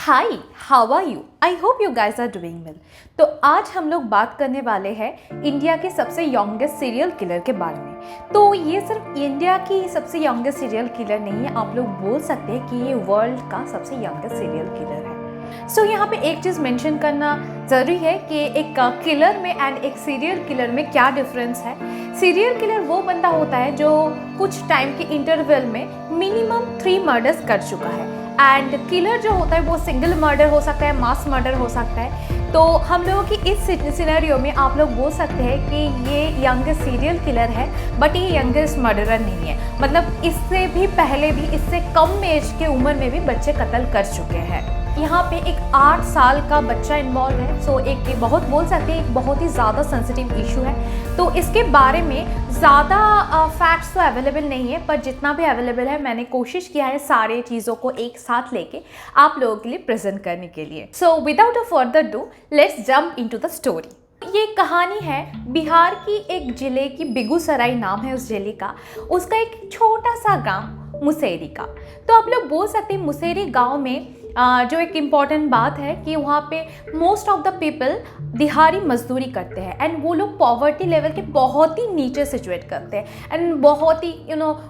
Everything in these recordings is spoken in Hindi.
Hi, how are you? I hope you guys are doing well. तो आज हम लोग बात करने वाले हैं इंडिया के सबसे यंगेस्ट सीरियल किलर के बारे में। तो ये सिर्फ इंडिया की सबसे यंगेस्ट सीरियल किलर नहीं है, आप लोग बोल सकते हैं कि ये वर्ल्ड का सबसे यंगेस्ट सीरियल किलर है। सो यहाँ पे एक चीज़ मेंशन करना ज़रूरी है कि एक किलर में एंड एक सीरियल किलर में क्या डिफरेंस है। सीरियल किलर वो बंदा होता है जो कुछ टाइम के इंटरवल में मिनिमम 3 मर्डर्स कर चुका है, एंड किलर जो होता है वो सिंगल मर्डर हो सकता है, मास मर्डर हो सकता है। तो हम लोगों की इस सिनेरियो में आप लोग बोल सकते हैं कि ये यंगेस्ट सीरियल किलर है, बट ये यंगेस्ट मर्डरर नहीं है। मतलब इससे भी पहले भी, इससे कम एज के उम्र में भी बच्चे कत्ल कर चुके हैं। यहाँ पे एक 8 साल का बच्चा इन्वॉल्व है। सो एक बहुत बोल सकते हैं एक बहुत ही ज़्यादा सेंसिटिव इशू है। तो इसके बारे में ज़्यादा फैक्ट्स तो अवेलेबल नहीं है, पर जितना भी अवेलेबल है मैंने कोशिश किया है सारे चीज़ों को एक साथ लेके आप लोगों के लिए प्रेजेंट करने के लिए। So without a further do let's jump into the story. ये कहानी है बिहार की एक जिले की, बेगूसराय नाम है उस जिले का। उसका एक छोटा सा गांव मुसेरी का। तो आप लोग बोल सकते हैं मुसेरी गांव में जो एक इम्पॉर्टेंट बात है कि वहाँ पे मोस्ट ऑफ द पीपल दिहाड़ी मजदूरी करते हैं, एंड वो लोग पॉवर्टी लेवल के बहुत ही नीचे सिचुएट करते हैं, एंड बहुत ही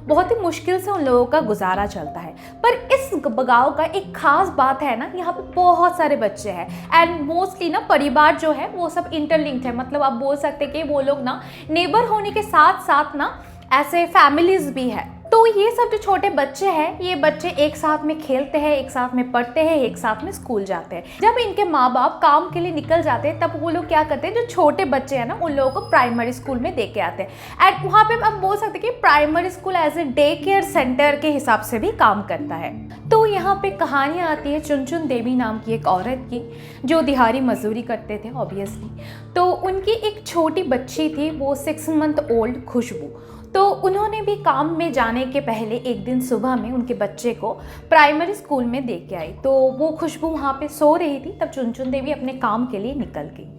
बहुत ही मुश्किल से उन लोगों का गुजारा चलता है। पर इस गाँव का एक खास बात है ना, यहाँ पे बहुत सारे बच्चे हैं, एंड मोस्टली ना परिवार जो है वो सब इंटरलिंक्ड है। मतलब आप बोल सकते हैं कि वो लोग ना नेबर होने के साथ साथ ना ऐसे फैमिलीज भी है। तो ये सब जो छोटे बच्चे हैं, ये बच्चे एक साथ में खेलते हैं, एक साथ में पढ़ते हैं, एक साथ में स्कूल जाते हैं। जब इनके माँ बाप काम के लिए निकल जाते हैं तब वो लोग क्या करते हैं, जो छोटे बच्चे हैं ना उन लोगों को प्राइमरी स्कूल में दे के आते हैं। एंड वहाँ पे आप बोल सकते हैं कि primary school as a day care centre के हिसाब से भी काम करता है। तो यहाँ पे कहानी आती है चुनचुन देवी नाम की एक औरत की, जो दिहाड़ी मजदूरी करते थे ऑब्वियसली। तो उनकी एक छोटी बच्ची थी, वो 6 मंथ ओल्ड खुशबू। तो उन्होंने भी काम में जाने के पहले एक दिन सुबह में उनके बच्चे को प्राइमरी स्कूल में दे के आई। तो वो खुशबू वहाँ पे सो रही थी, तब चुनचुन देवी अपने काम के लिए निकल गई।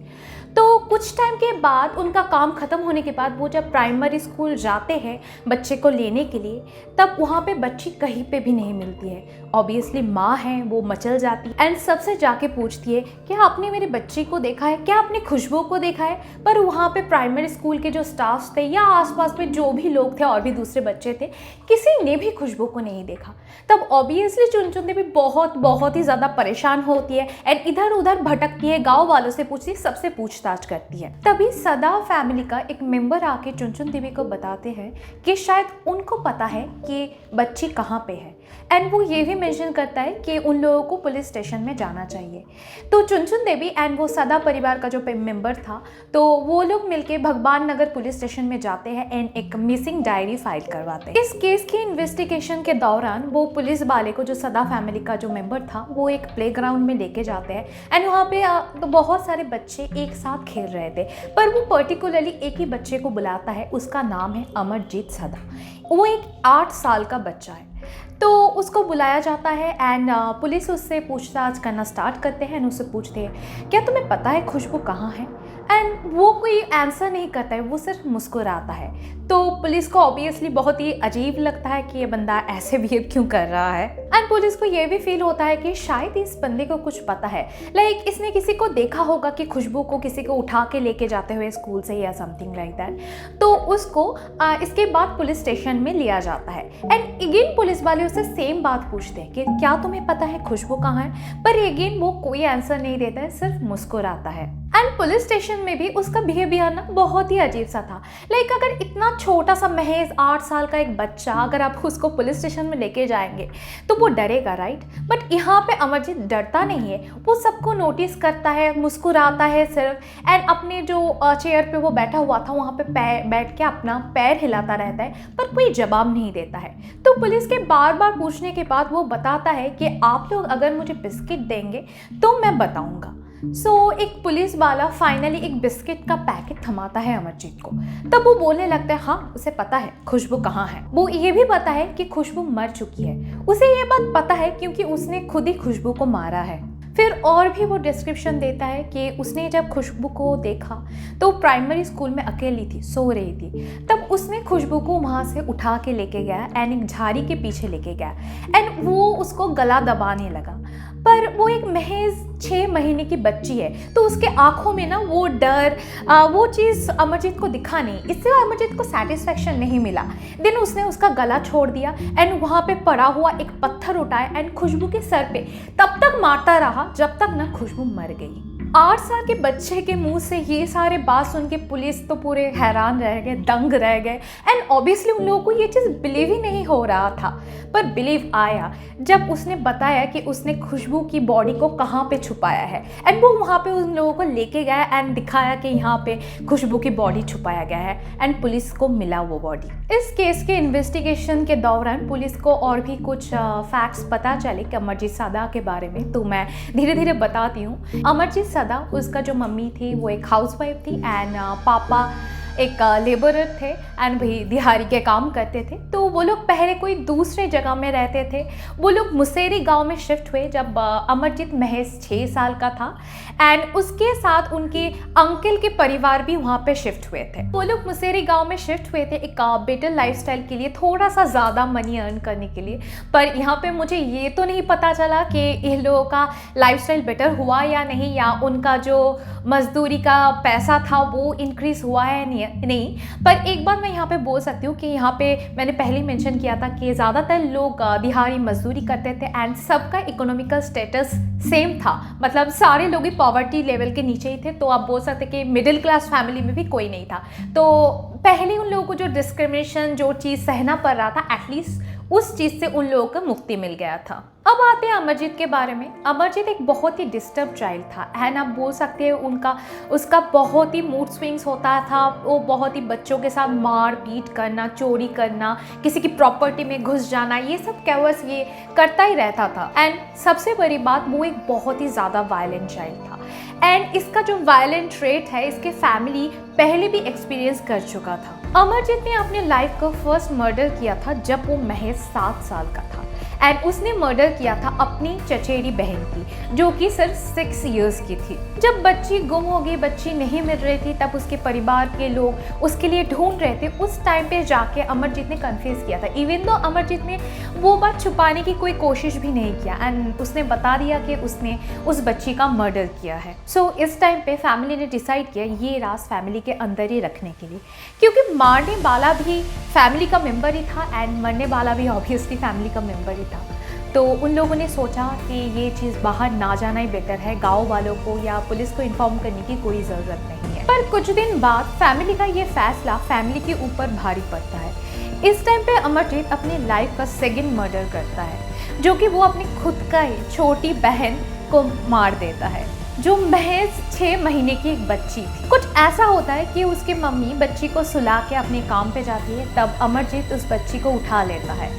तो कुछ टाइम के बाद उनका काम ख़त्म होने के बाद वो जब प्राइमरी स्कूल जाते हैं बच्चे को लेने के लिए, तब वहाँ पे बच्ची कहीं पे भी नहीं मिलती है। ऑब्वियसली माँ है, वो मचल जाती है एंड सबसे जाके पूछती है क्या आपने मेरे बच्ची को देखा है, क्या आपने खुशबू को देखा है। पर वहाँ पे प्राइमरी स्कूल के जो स्टाफ थे या आसपास में जो भी लोग थे और भी दूसरे बच्चे थे, किसी ने भी खुशबू को नहीं देखा। तब ऑब्वियसली चुनचुन देवी बहुत ही ज़्यादा परेशान होती है एंड इधर उधर भटकती है, गाँव वालों से पूछती है, सबसे पूछताछ करती है। तभी सदा फैमिली का एक मेंबर आके चुनचुन देवी को बताते हैं कि शायद उनको पता है कि बच्ची कहाँ पे है, एंड वो ये भी मेंशन करता है कि उन लोगों को पुलिस स्टेशन में जाना चाहिए। तो चुनचुन देवी एंड वो सदा परिवार का जो मेंबर था, तो वो लोग मिलके भगवान नगर पुलिस स्टेशन में जाते हैं एंड एक मिसिंग डायरी फाइल करवाते हैं। इस केस की इन्वेस्टिगेशन के दौरान वो पुलिस वाले को, जो सदा फैमिली का जो मेंबर था, वो एक प्लेग्राउंड में लेके जाते हैं एंड वहाँ पे तो बहुत सारे बच्चे एक साथ खेल रहे थे। पर वो पर्टिकुलरली एक ही बच्चे को बुलाता है, उसका नाम है अमरजीत सदा। वो एक 8 साल का बच्चा है। तो उसको बुलाया जाता है एंड पुलिस उससे पूछताछ करना स्टार्ट करते हैं एंड उससे पूछते हैं क्या तुम्हें पता है खुशबू कहाँ है। एंड वो कोई आंसर नहीं करता है, वो सिर्फ मुस्कुराता है। तो पुलिस को ऑब्वियसली बहुत ही अजीब लगता है कि ये बंदा ऐसे बिहेव क्यों कर रहा है, एंड पुलिस को ये भी फील होता है कि शायद इस बंदे को कुछ पता है, लाइक इसने किसी को देखा होगा कि खुशबू को किसी को उठा के लेके जाते हुए स्कूल से या समथिंग लाइक दैट। तो उसको इसके बाद पुलिस स्टेशन में लिया जाता है एंड अगेन पुलिस वाले उससे सेम बात पूछते हैं कि क्या तुम्हें पता है खुशबू कहाँ है। पर अगेन वो कोई आंसर नहीं देता है, सिर्फ मुस्कुराता है। एंड पुलिस स्टेशन में भी उसका बिहेवियर ना बहुत ही अजीब सा था। लाइक अगर इतना छोटा सा महज 8 साल का एक बच्चा, अगर आप उसको पुलिस स्टेशन में लेके जाएंगे तो वो डरेगा, राइट। बट यहाँ पे अमरजीत डरता नहीं है, वो सबको नोटिस करता है, मुस्कुराता है सिर्फ, एंड अपने जो चेयर पे वो बैठा हुआ था वहाँ पे बैठ के अपना पैर हिलाता रहता है, पर कोई जवाब नहीं देता है। तो पुलिस के बार बार पूछने के बाद वो बताता है कि आप लोग अगर मुझे बिस्किट देंगे तो मैं बताऊँगा। एक पुलिस वाला फाइनली एक बिस्किट का पैकेट थमाता है अमरजीत को। तब वो बोलने लगता है हाँ उसे पता है खुशबू कहाँ है। वो ये भी पता है कि खुशबू मर चुकी है। उसे ये बात पता है क्योंकि उसने खुद ही खुशबू को मारा है। फिर और भी वो डिस्क्रिप्शन देता है कि उसने जब खुशबू को देखा तो प्राइमरी स्कूल में अकेली थी, सो रही थी। तब उसने खुशबू को वहाँ से उठा के लेके गया एंड एक झाड़ी के पीछे लेके गया एंड वो उसको गला दबाने लगा। पर वो एक महज 6 महीने की बच्ची है, तो उसके आंखों में ना वो डर, वो चीज़ अमरजीत को दिखा नहीं, इससे अमरजीत को सेटिस्फेक्शन नहीं मिला। देन उसने उसका गला छोड़ दिया एंड वहाँ पे पड़ा हुआ एक पत्थर उठाया एंड खुशबू के सर पे तब तक मारता रहा जब तक ना खुशबू मर गई। 8 साल के बच्चे के मुंह से ये सारे बात सुन के पुलिस तो पूरे हैरान रह गए, दंग रह गए एंड ऑब्वियसली उन लोगों को ये चीज़ बिलीव ही नहीं हो रहा था। पर बिलीव आया जब उसने बताया कि उसने खुशबू की बॉडी को कहाँ पे छुपाया है एंड वो वहाँ पे उन लोगों को लेके गया एंड दिखाया कि यहाँ पे खुशबू की बॉडी छुपाया गया है एंड पुलिस को मिला वो बॉडी। इस केस के इन्वेस्टिगेशन के दौरान पुलिस को और भी कुछ फैक्ट्स पता चले कि अमरजीत सदा के बारे में, तो मैं धीरे धीरे बताती हूँ। अमरजीत सदा, उसका जो मम्मी थी वो एक हाउसवाइफ थी एंड पापा एक लेबरर थे एंड भी दिहाड़ी के काम करते थे। तो वो लोग पहले कोई दूसरे जगह में रहते थे। वो लोग मुसेरी गांव में शिफ्ट हुए जब अमरजीत महज 6 साल का था एंड उसके साथ उनके अंकल के परिवार भी वहाँ पे शिफ्ट हुए थे। वो लोग मुसेरी गांव में शिफ्ट हुए थे एक बेटर लाइफस्टाइल के लिए, थोड़ा सा ज़्यादा मनी अर्न करने के लिए। पर यहाँ पे मुझे ये तो नहीं पता चला कि इन लोगों का लाइफस्टाइल बेटर हुआ या नहीं, या उनका जो मजदूरी का पैसा था वो इंक्रीज हुआ है नहीं। पर एक बात मैं यहाँ पे बोल सकती हूँ कि यहाँ पे मैंने पहले मेंशन किया था कि ज़्यादातर लोग दिहाड़ी मजदूरी करते थे एंड सबका इकोनॉमिकल स्टेटस सेम था, मतलब सारे लोग ही पॉवर्टी लेवल के नीचे ही थे। तो आप बोल सकते कि मिडिल क्लास फैमिली में भी कोई नहीं था। तो पहले उन लोगों को जो डिस्क्रिमिनेशन, जो चीज़ सहना पड़ रहा था, एटलीस्ट उस चीज़ से उन लोगों को मुक्ति मिल गया था। अब आते हैं अमरजीत के बारे में। अमरजीत एक बहुत ही डिस्टर्ब चाइल्ड था एंड आप बोल सकते हैं उसका बहुत ही मूड स्विंग्स होता था। वो बहुत ही बच्चों के साथ मार पीट करना, चोरी करना, किसी की प्रॉपर्टी में घुस जाना, ये सब कैवस ये करता ही रहता था। एंड सबसे बड़ी बात, वो एक बहुत ही ज़्यादा वायलेंट चाइल्ड था एंड इसका जो वायलेंट ट्रेट है इसके फैमिली पहले भी एक्सपीरियंस कर चुका था। अमरजीत ने अपने लाइफ का फर्स्ट मर्डर किया था जब वो महज 7 साल का था एंड उसने मर्डर किया था अपनी चचेरी बहन की, जो कि सिर्फ 6 इयर्स की थी। जब बच्ची गुम हो गई, बच्ची नहीं मिल रही थी, तब उसके परिवार के लोग उसके लिए ढूंढ रहे थे। उस टाइम पे जाके अमरजीत ने कन्फेस किया था, इवन दो अमरजीत ने वो बात छुपाने की कोई कोशिश भी नहीं किया एंड उसने बता दिया कि उसने उस बच्ची का मर्डर किया है। सो इस टाइम पे फैमिली ने डिसाइड किया ये राज फैमिली के अंदर ही रखने के लिए, क्योंकि मारने वाला भी फैमिली का मेंबर ही था एंड मरने वाला भी ऑब्वियसली फैमिली का मेंबर ही था। तो उन लोगों ने सोचा कि ये चीज़ बाहर ना जाना ही बेटर है, गांव वालों को या पुलिस को इन्फॉर्म करने की कोई ज़रूरत नहीं है। पर कुछ दिन बाद फैमिली का ये फैसला फैमिली के ऊपर भारी पड़ता है। इस टाइम पे अमरजीत अपनी लाइफ का सेकंड मर्डर करता है, जो कि वो अपनी खुद का ही छोटी बहन को मार देता है, जो महज 6 महीने की एक बच्ची थी। कुछ ऐसा होता है कि उसकी मम्मी बच्ची को सुला के अपने काम पे जाती है, तब अमरजीत उस बच्ची को उठा लेता है,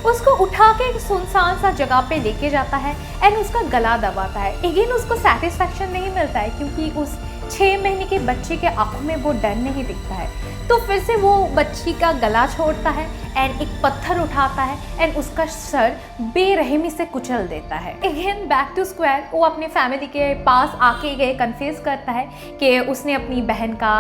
उसको उठा के एक सुनसान सा जगह पे लेके जाता है एंड उसका गला दबाता है। अगेन उसको सेटिस्फैक्शन नहीं मिलता है, क्योंकि उस 6 महीने के बच्चे के आंखों में वो डर नहीं दिखता है। तो फिर से वो बच्ची का गला छोड़ता है एंड एक पत्थर उठाता है एंड उसका सर बेरहमी से कुचल देता है। अगेन बैक टू स्क्वायर, वो अपने फैमिली के पास आके गए कन्फेस करता है कि उसने अपनी बहन का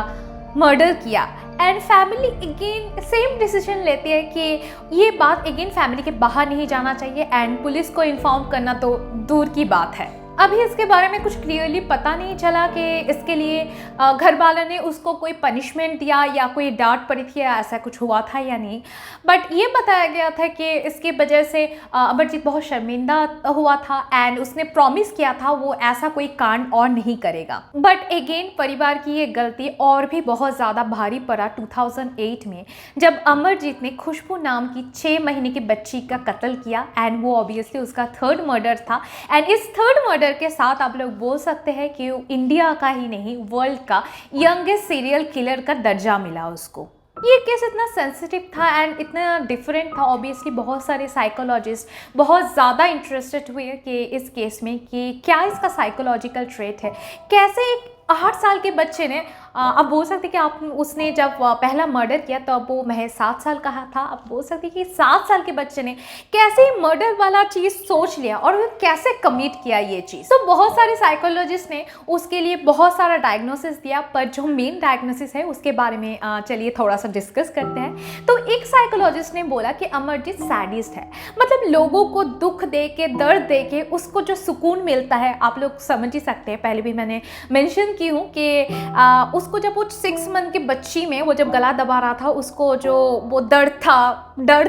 मर्डर किया and family again same decision लेती है कि ये बात अगेन फैमिली के बाहर नहीं जाना चाहिए एंड पुलिस को इन्फॉर्म करना तो दूर की बात है। अभी इसके बारे में कुछ क्लियरली पता नहीं चला कि इसके लिए घर वालों ने उसको कोई पनिशमेंट दिया या कोई डांट पड़ी थी या ऐसा कुछ हुआ था या नहीं, बट ये बताया गया था कि इसके वजह से अमरजीत बहुत शर्मिंदा हुआ था एंड उसने प्रॉमिस किया था वो ऐसा कोई कांड और नहीं करेगा। बट अगेन परिवार की ये गलती और भी बहुत ज़्यादा भारी पड़ा 2008 में, जब अमरजीत ने खुशबू नाम की 6 महीने की बच्ची का कत्ल किया एंड वो ऑब्वियसली उसका 3rd मर्डर था एंड इस 3rd मर्डर के साथ आप लोग बोल सकते हैं कि इंडिया का ही नहीं वर्ल्ड का यंगेस्ट सीरियल किलर का दर्जा मिला उसको। ये केस इतना सेंसिटिव था एंड इतना डिफरेंट था, ऑब्वियसली बहुत सारे साइकोलॉजिस्ट बहुत ज़्यादा इंटरेस्टेड हुए कि इस केस में कि क्या इसका साइकोलॉजिकल ट्रेट है, कैसे एक 8 साल के बच्चे ने अब बोल सकते कि आप उसने जब पहला मर्डर किया तो अब वो महज 7 साल का था। अब बोल सकते कि 7 साल के बच्चे ने कैसे मर्डर वाला चीज़ सोच लिया और वो कैसे कमिट किया ये चीज़। तो बहुत सारे साइकोलॉजिस्ट ने उसके लिए बहुत सारा डायग्नोसिस दिया, पर जो मेन डायग्नोसिस है उसके बारे में चलिए थोड़ा सा डिस्कस करते हैं। तो एक साइकोलॉजिस्ट ने बोला कि अमरजीत सैडिस्ट है, मतलब लोगों को दुख दे के, दर्द दे के उसको जो सुकून मिलता है, आप लोग समझ ही सकते हैं। पहले भी मैंने मेंशन की हूँ कि उसको जब वो 6 मंथ की बच्ची में वो जब गला दबा रहा था, उसको जो वो डर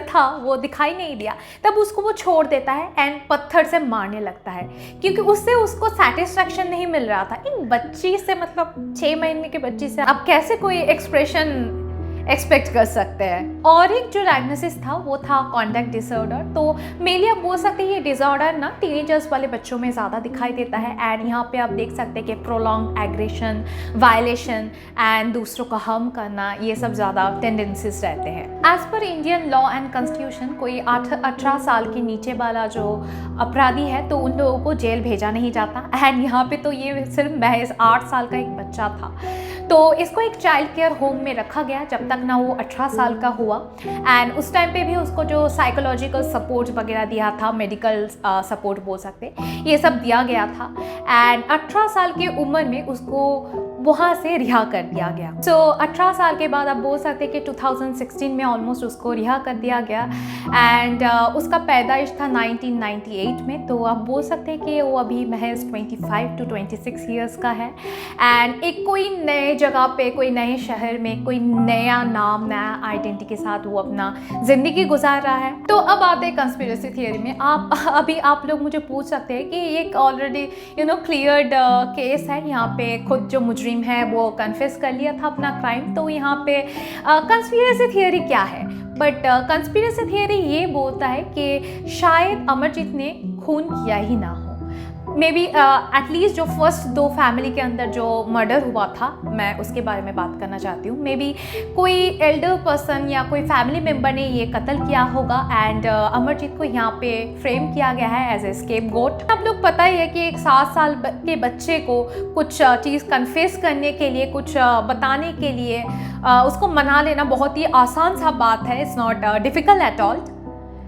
था वो दिखाई नहीं दिया, तब उसको वो छोड़ देता है एंड पत्थर से मारने लगता है, क्योंकि उससे उसको सेटिस्फैक्शन नहीं मिल रहा था। एक बच्ची से, मतलब 6 महीने की बच्ची से आप कैसे कोई एक्सप्रेशन एक्सपेक्ट कर सकते हैं। और एक जो डायग्नोसिस था वो था कॉन्डक्ट डिसऑर्डर। तो मेनली आप बोल सकते हैं ये डिसऑर्डर ना टीनेजर्स वाले बच्चों में ज़्यादा दिखाई देता है। एंड यहाँ पे आप देख सकते हैं कि प्रोलॉन्ग एग्रेशन, वायलेशन एंड दूसरों का हार्म करना, ये सब ज़्यादा टेंडेंसीज रहते हैं। As per Indian law and constitution कोई 18 साल के नीचे वाला जो अपराधी है तो उन लोगों को जेल भेजा नहीं जाता। एंड यहाँ पे तो ये सिर्फ महज 8 साल का एक बच्चा था, तो इसको एक चाइल्ड केयर होम में रखा गया जब तक ना वो 18 साल का हुआ। एंड उस टाइम पे भी उसको जो साइकोलॉजिकल सपोर्ट वगैरह दिया था, मेडिकल सपोर्ट बोल सकते, ये सब दिया गया था। एंड 18 साल की उम्र में उसको वहाँ से रिहा कर दिया गया। सो 18 साल के बाद आप बोल सकते हैं कि 2016 में ऑलमोस्ट उसको रिहा कर दिया गया। एंड उसका पैदाइश था 1998 में, तो आप बोल सकते हैं कि वो अभी महज 25 to 26 ईयर्स का है। एंड एक कोई नए जगह पे, कोई नए शहर में, कोई नया नाम, नया आइडेंटिटी के साथ वो अपना ज़िंदगी गुजार रहा है। तो अब आते हैं कंस्पिरेसी थियरी में। आप लोग मुझे पूछ सकते हैं कि ये एक ऑलरेडी क्लियर्ड केस है, यहाँ पे खुद जो मुजरिम है वो कन्फेस कर लिया था अपना क्राइम। तो यहाँ पे कंस्पिरेसी थियरी क्या है? बट कंस्पिरेसी थियरी ये बोलता है कि शायद अमरजीत ने खून किया ही ना हो। मे बी एटलीस्ट जो फर्स्ट 2 फैमिली के अंदर जो मर्डर हुआ था, मैं उसके बारे में बात करना चाहती हूँ। मे बी कोई एल्डर पर्सन या कोई फैमिली मेम्बर ने ये कत्ल किया होगा एंड अमरजीत को यहाँ पे फ्रेम किया गया है एज ए स्केपगोट। आप लोग पता ही है कि एक 7 साल के बच्चे को कुछ चीज़ कन्फेस करने के लिए, कुछ बताने के लिए उसको मना लेना बहुत ही आसान सा बात है। It's not difficult at all.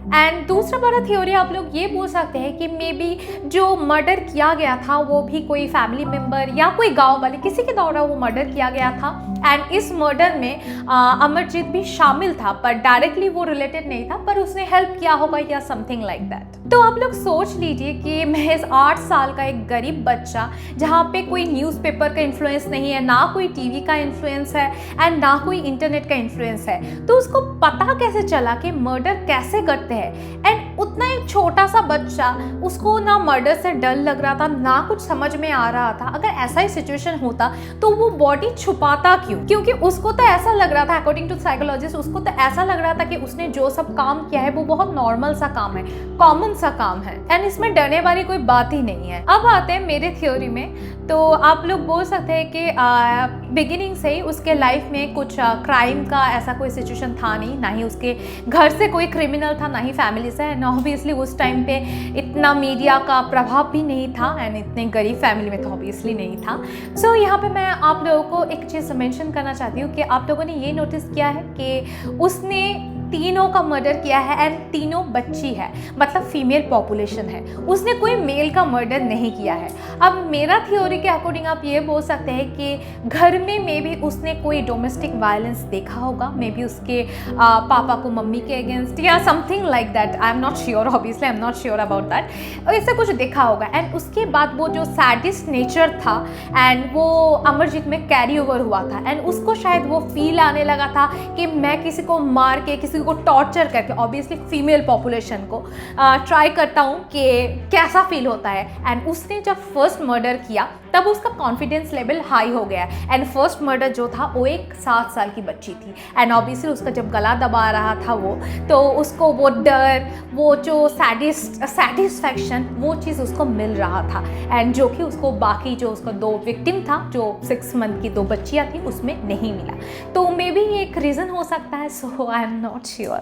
And दूसरा बड़ा थ्योरी आप लोग ये बोल सकते हैं कि मे बी जो मर्डर किया गया था वो भी कोई फैमिली मेम्बर या कोई गांव वाले किसी के द्वारा वो मर्डर किया गया था। एंड इस मर्डर में अमरजीत भी शामिल था, पर डायरेक्टली वो रिलेटेड नहीं था, पर उसने हेल्प किया होगा या समथिंग लाइक दैट। तो आप लोग सोच लीजिए कि महज 8 साल का एक गरीब बच्चा, जहाँ पे कोई न्यूज़पेपर का इन्फ्लुएंस नहीं है, ना कोई टीवी का इन्फ्लुएंस है एंड ना कोई इंटरनेट का इन्फ्लुएंस है, तो उसको पता कैसे चला कि मर्डर कैसे करते हैं? एंड उतना एक छोटा सा बच्चा, उसको ना मर्डर से डर लग रहा था, ना कुछ समझ में आ रहा था। अगर ऐसा ही सिचुएशन होता तो वो बॉडी छुपाता क्यों? क्योंकि उसको तो ऐसा लग रहा था, अकॉर्डिंग टू साइकोलॉजिस्ट, उसको तो ऐसा लग रहा था कि उसने जो सब काम किया है वो बहुत नॉर्मल सा काम है, कॉमन सा काम है एंड इसमें डरने वाली कोई बात ही नहीं है। अब आते हैं मेरे थ्योरी में। तो आप लोग बोल सकते हैं कि बिगिनिंग से ही उसके लाइफ में कुछ क्राइम का ऐसा कोई सिचुएशन था नहीं, ना ही उसके घर से कोई क्रिमिनल था, ना ही फैमिली से। एंड ऑब्वियसली उस टाइम पे इतना मीडिया का प्रभाव भी नहीं था एंड इतने गरीब फैमिली में तो ऑब्वियसली नहीं था। सो यहाँ पे मैं आप लोगों को एक चीज़ मेंशन करना चाहती हूँ कि आप लोगों ने ये नोटिस किया है कि उसने तीनों का मर्डर किया है एंड तीनों बच्ची है, मतलब फीमेल पॉपुलेशन है, उसने कोई मेल का मर्डर नहीं किया है। अब मेरा थ्योरी के अकॉर्डिंग आप ये बोल सकते हैं कि घर में मे बी उसने कोई डोमेस्टिक वायलेंस देखा होगा, मे बी उसके पापा को मम्मी के अगेंस्ट या something like that. I am not sure, obviously I am not sure about that. ऐसा कुछ देखा होगा एंड उसके बाद वो जो सैडिस्ट नेचर था एंड वो अमरजीत में कैरी ओवर हुआ था एंड उसको शायद वो फील आने लगा था कि मैं किसी को मार के, किसी को टॉर्चर करके, ऑब्वियसली फीमेल पॉपुलेशन को ट्राई करता हूँ कि कैसा फील होता है। एंड उसने जब फर्स्ट मर्डर किया तब उसका कॉन्फिडेंस लेवल हाई हो गया एंड फर्स्ट मर्डर जो था वो एक 7 साल की बच्ची थी एंड ऑब्वियसली उसका जब गला दबा रहा था वो, तो उसको वो डर, वो जो सेटिस्फैक्शन, वो चीज़ उसको मिल रहा था एंड जो कि उसको बाकी जो उसका 2 विक्टिम था, जो 6 मंथ की 2 बच्चियाँ थी, उसमें नहीं मिला। तो मे बी ये एक रीज़न हो सकता है। सो आई एम नॉट श्योर।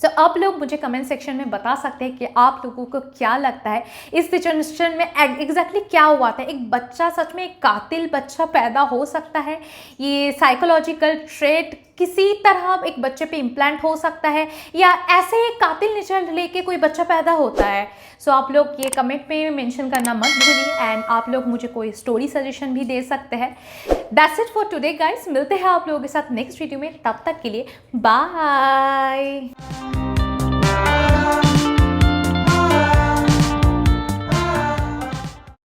सो आप लोग मुझे कमेंट सेक्शन में बता सकते हैं कि आप लोगों को क्या लगता है इस सिचुएशन में एग्जैक्टली क्या हुआ था। एक बच्चा सच में एक कातिल बच्चा पैदा हो सकता है? ये साइकोलॉजिकल ट्रेट किसी तरह एक बच्चे पे इम्प्लांट हो सकता है, या ऐसे ही कातिल नेचर लेके कोई बच्चा पैदा होता है? सो आप लोग ये कमेंट में मेंशन करना मत भूलिए, एंड आप लोग मुझे कोई स्टोरी सजेशन भी दे सकते हैं। That's it for today guys, मिलते हैं आप लोगों के साथ नेक्स्ट वीडियो में, तब तक के लिए बाय।